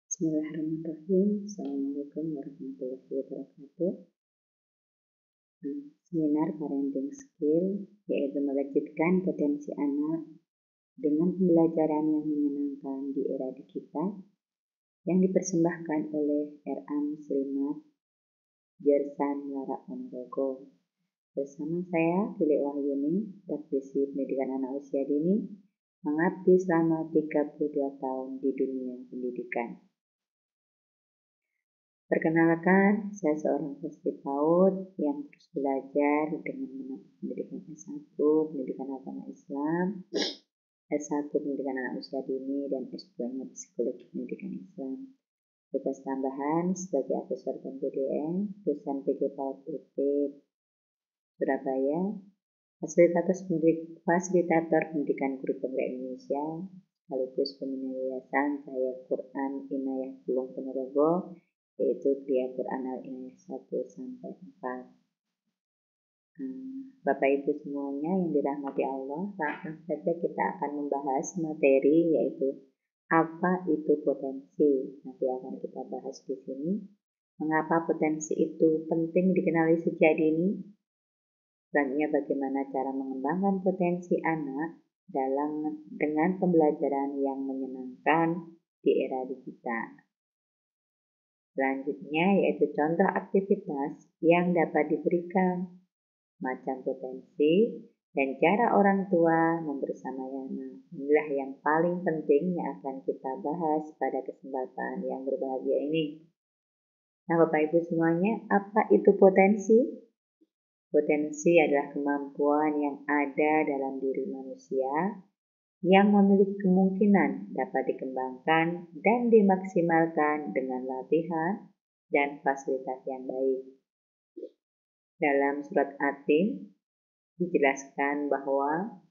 Bismillahirrahmanirrahim. Assalamualaikum warahmatullahi wabarakatuh. Seminar parenting skill yaitu melejitkan potensi anak dengan pembelajaran yang menyenangkan di era digital yang dipersembahkan oleh RA Muslimat Jersan Lara Ponorogo. Bersama saya Tilik Wahyuni, praktisi pendidikan anak usia dini, mengabdi selama 32 tahun di dunia pendidikan. Perkenalkan, saya seorang peserta PAUD yang terus belajar dengan pendidikan S1, pendidikan agama Islam, S1 pendidikan anak usia dini, dan S2-nya psikologi pendidikan Islam. Tugas tambahan sebagai asesor PDN, dosen PG PAUD UP Surabaya, fasilitator pendidikan guru penggerak Indonesia, sekaligus pembina yayasan Cahaya Quran Inayah Pulung Ponorogo, yaitu Gria Quran Al-Inayah 1-4. Bapak Ibu semuanya yang dirahmati Allah, langsung saja kita akan membahas materi yaitu apa itu potensi. Nanti akan kita bahas di sini. Mengapa potensi itu penting dikenali sejak dini? Selanjutnya bagaimana cara mengembangkan potensi anak dengan pembelajaran yang menyenangkan di era digital. Selanjutnya yaitu contoh aktivitas yang dapat diberikan, macam potensi, dan cara orang tua membersamai anak. Inilah yang paling penting yang akan kita bahas pada kesempatan yang berbahagia ini. Nah, Bapak Ibu semuanya, apa itu potensi? Potensi adalah kemampuan yang ada dalam diri manusia yang memiliki kemungkinan dapat dikembangkan dan dimaksimalkan dengan latihan dan fasilitas yang baik. Dalam surat At-Tin dijelaskan bahwa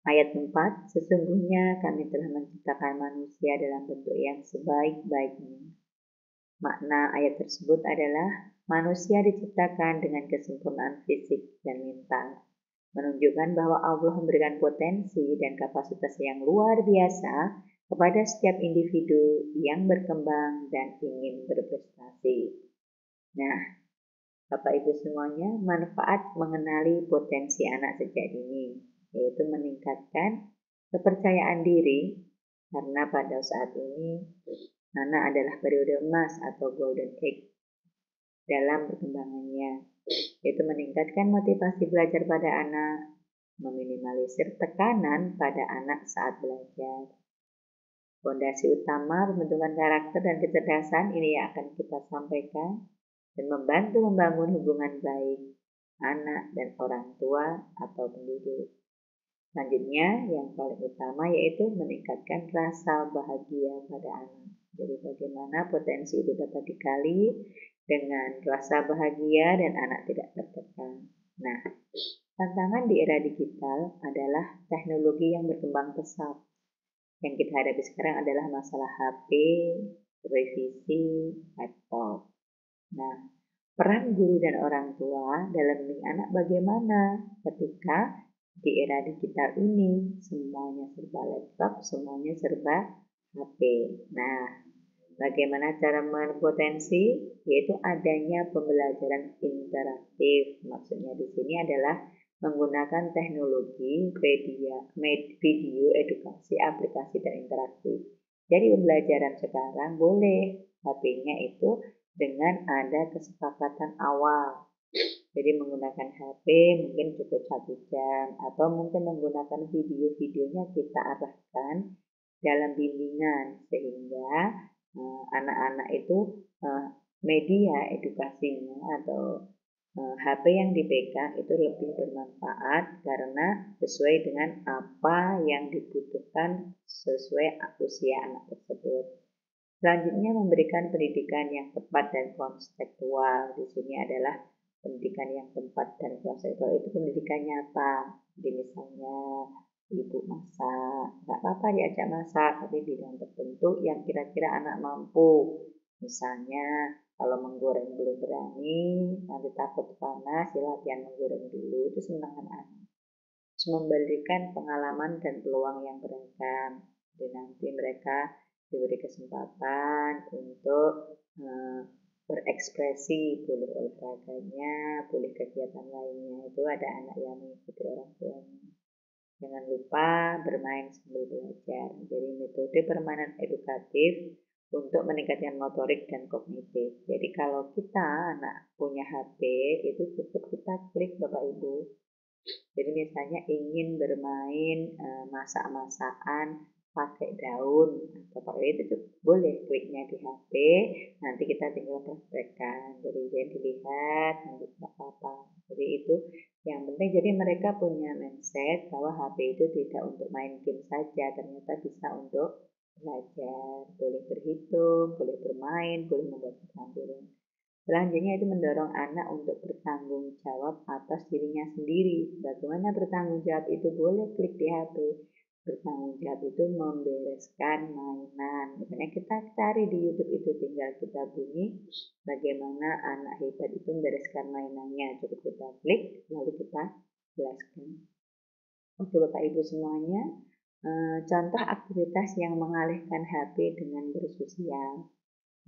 ayat 4, sesungguhnya kami telah menciptakan manusia dalam bentuk yang sebaik-baiknya. Makna ayat tersebut adalah manusia diciptakan dengan kesempurnaan fisik dan mental, menunjukkan bahwa Allah memberikan potensi dan kapasitas yang luar biasa kepada setiap individu yang berkembang dan ingin berprestasi. Nah, Bapak Ibu semuanya, manfaat mengenali potensi anak sejak dini, yaitu meningkatkan kepercayaan diri, karena pada saat ini anak adalah periode emas atau golden age dalam perkembangannya, yaitu meningkatkan motivasi belajar pada anak, meminimalisir tekanan pada anak saat belajar. Fondasi utama pembentukan karakter dan kecerdasan ini yang akan kita sampaikan dan membantu membangun hubungan baik anak dan orang tua atau pendidik. Selanjutnya yang paling utama yaitu meningkatkan rasa bahagia pada anak. Jadi bagaimana potensi itu dapat dikali dengan rasa bahagia dan anak tidak tertekan. Nah, tantangan di era digital adalah teknologi yang berkembang pesat. Yang kita hadapi sekarang adalah masalah HP, televisi, laptop. Nah, peran guru dan orang tua dalam mendidik anak bagaimana ketika di era digital ini semuanya serba laptop, semuanya serba HP. Nah, bagaimana cara berpotensi? Yaitu adanya pembelajaran interaktif. Maksudnya di sini adalah menggunakan teknologi video edukasi, aplikasi dan interaktif. Jadi pembelajaran sekarang boleh HP-nya itu dengan ada kesepakatan awal. Jadi menggunakan HP mungkin cukup 1 jam atau mungkin menggunakan video-videonya kita arahkan dalam bimbingan sehingga anak-anak itu media edukasinya atau HP yang dipegang itu lebih bermanfaat karena sesuai dengan apa yang dibutuhkan sesuai usia anak tersebut. Selanjutnya memberikan pendidikan yang tepat dan kontekstual. Di sini adalah pendidikan yang tepat dan kontekstual itu pendidikan nyata. Jadi misalnya ibu masak, nggak apa-apa diajak masak, tapi bidang tertentu yang kira-kira anak mampu. Misalnya kalau menggoreng belum berani, nanti takut panas, latihan menggoreng dulu, itu senang anak. Terus memberikan pengalaman dan peluang yang beragam. Jadi nanti mereka diberi kesempatan untuk berekspresi, boleh olahraganya, boleh kegiatan lainnya. Itu ada anak yang mengikuti orang tuanya. Jangan lupa bermain sambil belajar. Jadi metode permainan edukatif untuk meningkatkan motorik dan kognitif. Jadi kalau kita anak punya HP, itu cukup kita klik Bapak Ibu. Jadi misalnya ingin bermain masak-masakan pakai daun atau pakai itu boleh kliknya di HP, nanti kita tinggal praktekkan. Jadi dia dilihat, nanti tidak apa-apa. Jadi itu yang penting. Jadi mereka punya mindset bahwa HP itu tidak untuk main game saja, ternyata bisa untuk belajar, boleh berhitung, boleh bermain, boleh membuat keterampilan. Selanjutnya itu mendorong anak untuk bertanggung jawab atas dirinya sendiri. Bagaimana bertanggung jawab itu? Boleh klik di HP. Bertanggung jawab itu membereskan mainan. Misalnya kita cari di YouTube itu, tinggal kita bunyi bagaimana anak hebat itu membereskan mainannya. Cukup kita klik lalu kita jelaskan. Oke Bapak Ibu semuanya, contoh aktivitas yang mengalihkan HP dengan bersosial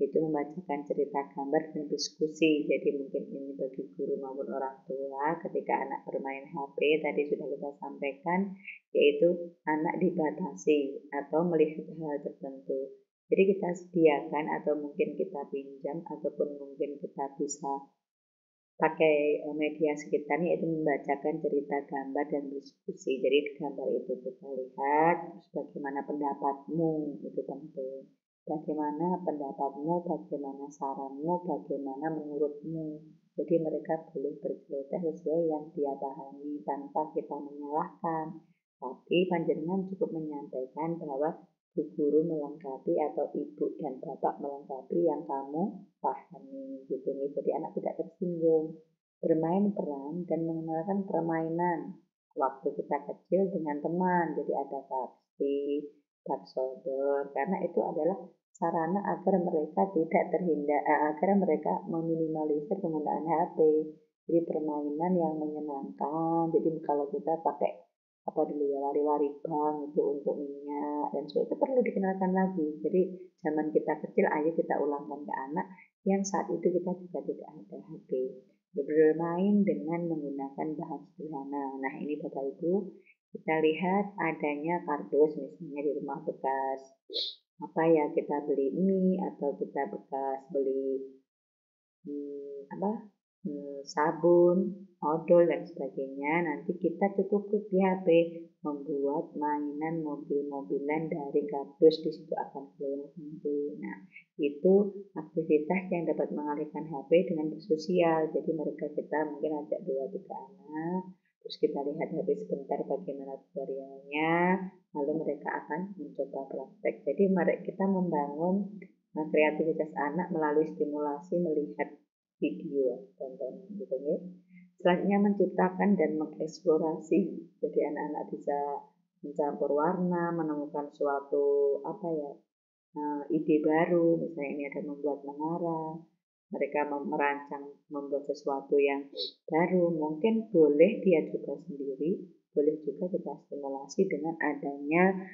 itu membacakan cerita gambar dan diskusi. Jadi mungkin ini bagi guru maupun orang tua ketika anak bermain HP, tadi sudah kita sampaikan, yaitu anak dibatasi atau melihat hal tertentu. Jadi kita sediakan atau mungkin kita pinjam ataupun mungkin kita bisa pakai media sekitarnya, yaitu membacakan cerita gambar dan diskusi. Jadi di gambar itu kita lihat terus bagaimana pendapatmu, itu penting. Bagaimana pendapatmu, bagaimana saranmu, bagaimana menurutmu. Jadi mereka boleh bercerita sesuai yang dia pahami tanpa kita menyalahkan. Tapi panjenengan cukup menyampaikan bahwa bu guru melengkapi atau ibu dan bapak melengkapi yang kamu pahami gitu nih. Jadi anak tidak tersinggung. Bermain peran dan mengenalkan permainan waktu kita kecil dengan teman. Jadi ada kapsi, baksodor, karena itu adalah sarana agar mereka tidak terhindar, agar mereka meminimalisir penggunaan HP. Jadi permainan yang menyenangkan. Jadi kalau kita pakai apa dulu ya, lari-lari bank itu untuk minyak dan sebagainya, itu perlu dikenalkan lagi. Jadi zaman kita kecil, ayo kita ulangkan ke anak yang saat itu kita juga tidak ada HP. Bermain dengan menggunakan bahan sederhana. Nah ini Bapak Ibu, kita lihat adanya kardus misalnya di rumah bekas apa ya, kita beli mie atau kita bekas beli sabun, odol dan sebagainya. Nanti kita cukup klik di HP membuat mainan mobil-mobilan dari kardus, di situ akan keluar nanti. Nah, itu aktivitas yang dapat mengalihkan HP dengan bersosial. Jadi mereka kita mungkin ajak 2-3 anak, terus kita lihat HP sebentar bagaimana tutorialnya, lalu mereka akan mencoba praktek. Jadi kita membangun kreativitas anak melalui stimulasi melihat video tontonan gitu ya. Selanjutnya menciptakan dan mengeksplorasi. Jadi anak-anak bisa mencampur warna, menemukan suatu ide baru. Misalnya ini ada membuat menara, mereka merancang membuat sesuatu yang baru. Mungkin boleh dia coba sendiri, boleh juga kita stimulasi dengan adanya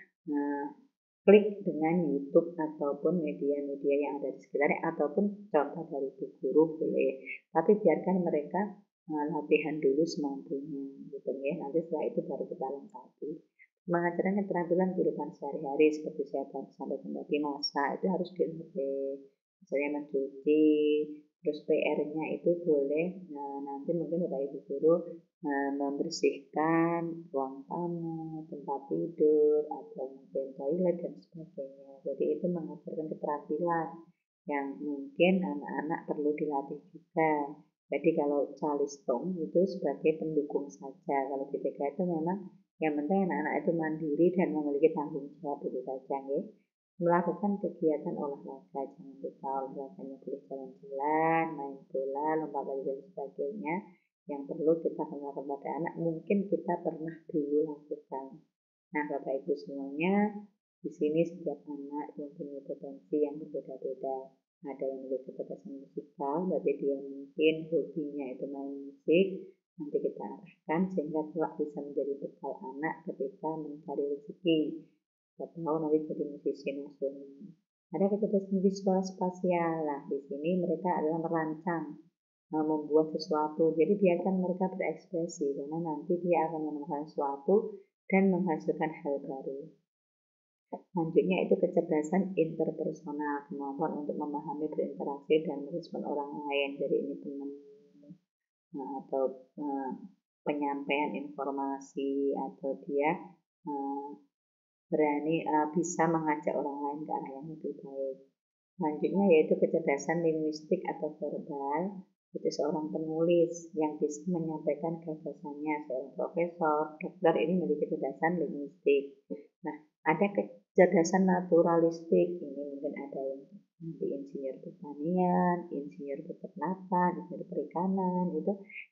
klik dengan YouTube ataupun media-media yang ada di sekitarnya, ataupun contoh dari bu guru boleh. Tapi biarkan mereka latihan dulu semampunya gitu ya. Nanti setelah itu baru kita lengkapi. Mengajarkan keterampilan kehidupan sehari-hari seperti saya sampaikan tadi, masak itu harus dilatih. Misalnya mencuci, terus PR-nya itu boleh nanti mungkin Bapak Ibu guru membersihkan ruang tamu, tempat tidur, atau mungkin toilet dan sebagainya. Jadi itu mengajarkan keterampilan yang mungkin anak-anak perlu dilatih juga. Jadi kalau calistung itu sebagai pendukung saja. Kalau BPK itu memang yang penting anak-anak itu mandiri dan memiliki tanggung jawab itu saja ya. Melakukan kegiatan olahraga, jangan lupa olahraganya boleh jalan-jalan, main bola, lompat lari dan sebagainya. Yang perlu kita kenalkan pada anak, mungkin kita pernah dulu lakukan. Nah Bapak Ibu semuanya, di sini setiap anak mempunyai potensi yang berbeda-beda. Ada yang memiliki keterbatasan musikal, berarti dia mungkin hobinya itu main musik. Nanti kita arahkan sehingga kelak bisa menjadi bekal anak ketika mencari rezeki. atau nanti jadi musisi nasional. Ada kecerdasan visual spasial. Nah, di sini mereka adalah merancang, membuat sesuatu. Jadi biarkan mereka berekspresi karena nanti dia akan menemukan sesuatu dan menghasilkan hal baru. Selanjutnya itu kecerdasan interpersonal, kemampuan untuk memahami, berinteraksi, dan merespon orang lain. Jadi ini teman atau penyampaian informasi, atau dia berani bisa mengajak orang lain ke arah yang lebih baik. Selanjutnya yaitu kecerdasan linguistik atau verbal. Itu seorang penulis yang bisa menyampaikan gagasannya. Seorang profesor, dokter ini memiliki kecerdasan linguistik. Nah, ada kecerdasan naturalistik. Ini mungkin ada yang nanti insinyur pertanian, insinyur peternakan, insinyur perikanan.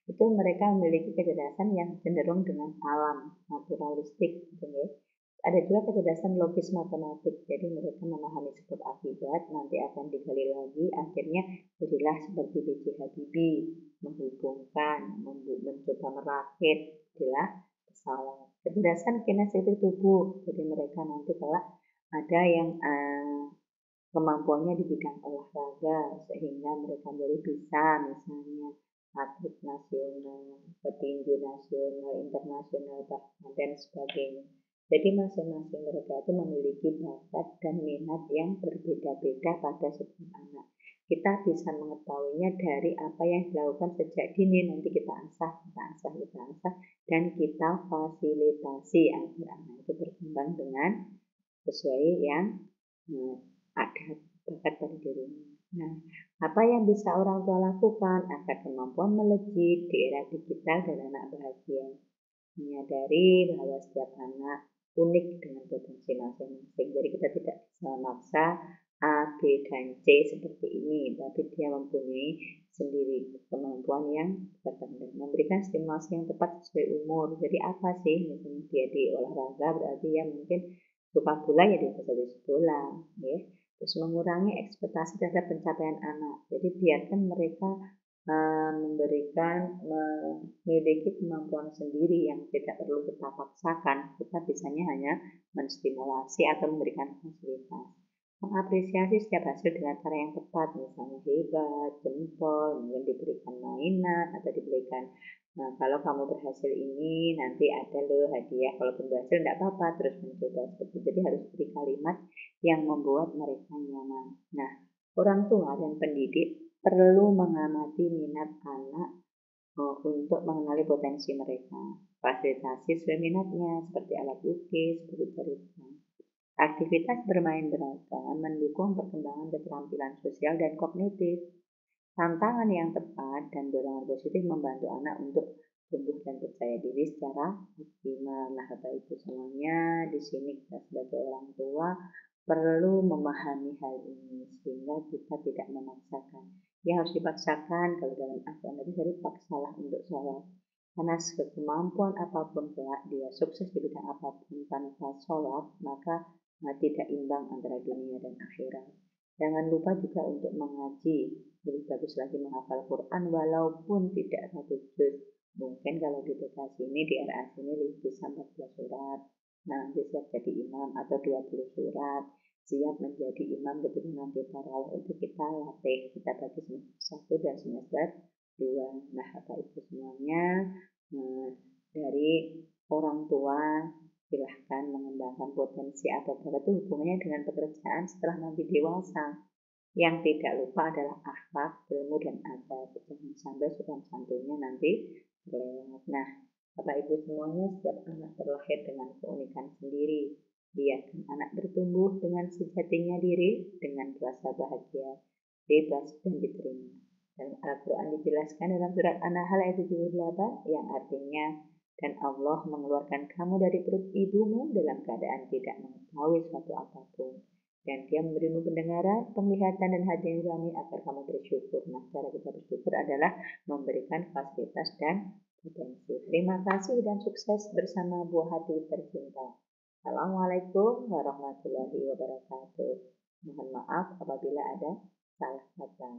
Itu mereka memiliki kecerdasan yang cenderung dengan alam, naturalistik, gitu ya. Ada juga kecerdasan logis matematik, jadi mereka memahami sebab akibat, nanti akan digali lagi, akhirnya jadilah seperti B.J. Habibie, menghubungkan, mencoba merakit, jadilah pesawat. Kecerdasan kinestetik tubuh, jadi mereka nanti kalau ada yang kemampuannya di bidang olahraga, sehingga mereka jadi bisa misalnya atlet nasional, petinju nasional, internasional, bahkan dan sebagainya. Jadi masing-masing mereka itu memiliki bakat dan minat yang berbeda-beda pada setiap anak. Kita bisa mengetahuinya dari apa yang dilakukan sejak dini, nanti kita asah, dan kita fasilitasi agar anak itu berkembang dengan sesuai yang ada bakat pada dirinya. Nah, apa yang bisa orang tua lakukan agar kemampuan melejit di era digital dan anak bahagia? Menyadari bahwa setiap anak unik dengan potensi masing-masing. Jadi kita tidak bisa memaksa A, B, dan C seperti ini, tapi dia mempunyai sendiri kemampuan yang tertentu. Memberikan stimulasi yang tepat sesuai umur. Jadi apa sih? Misalnya dia di olahraga, berarti ya mungkin suka bola ya dia bisa di bola, ya. Terus mengurangi ekspektasi terhadap pencapaian anak. Jadi biarkan mereka memiliki kemampuan sendiri yang tidak perlu kita paksakan. Kita bisanya hanya menstimulasi atau memberikan fasilitas. Mengapresiasi setiap hasil dengan cara yang tepat, misalnya hebat, jempol, mungkin diberikan mainan atau diberikan kalau kamu berhasil ini nanti ada loh hadiah, kalaupun berhasil tidak apa-apa, terus mencoba seperti itu. Jadi harus beri kalimat yang membuat mereka nyaman. Nah, orang tua dan pendidik perlu mengamati minat anak untuk mengenali potensi mereka. Fasilitasi sesuai minatnya, seperti alat lukis, seperti cerita. Aktivitas bermain beragam mendukung perkembangan keterampilan sosial dan kognitif. Tantangan yang tepat dan dorongan positif membantu anak untuk tumbuh dan percaya diri secara optimal. Nah, Bapak Ibu semuanya, di sini kita sebagai orang tua perlu memahami hal ini sehingga kita tidak memaksakan. Yang harus dipaksakan kalau dalam agama itu dari paksalah untuk sholat. Karena kemampuan apapun kelak dia sukses di bidang apapun tanpa sholat, maka tidak imbang antara dunia dan akhirat. Jangan lupa juga untuk mengaji. Lebih bagus lagi menghafal Quran walaupun tidak 1 juz. Mungkin kalau di dekat sini di RA sini bisa 14 surat. Nah, nanti siap jadi imam atau 20 surat. Siap menjadi imam ketika nanti tarawih itu kita latih. Kita bagi semester 1 dan semester 2. Nah, Bapak Ibu semuanya, dari orang tua silahkan mengembangkan potensi atau bakat itu hubungannya dengan pekerjaan setelah nanti dewasa. Yang tidak lupa adalah akhlak, ilmu, dan adab. Jangan sampai sopan santunnya nanti terlewat. Nah, Bapak Ibu semuanya, setiap anak terlahir dengan keunikan sendiri. Biarkan anak bertumbuh dengan sejatinya diri, dengan rasa bahagia, bebas, dan diterima. Dalam Al-Quran dijelaskan dalam surat An-Nahl ayat 78 yang artinya, dan Allah mengeluarkan kamu dari perut ibumu dalam keadaan tidak mengetahui suatu apapun. Dan dia memberimu pendengaran, penglihatan, dan hati yang nurani agar kamu bersyukur. Nah, cara kita bersyukur adalah memberikan fasilitas dan potensi. Terima kasih dan sukses bersama buah hati tercinta. Assalamualaikum warahmatullahi wabarakatuh. Mohon maaf apabila ada salah kata.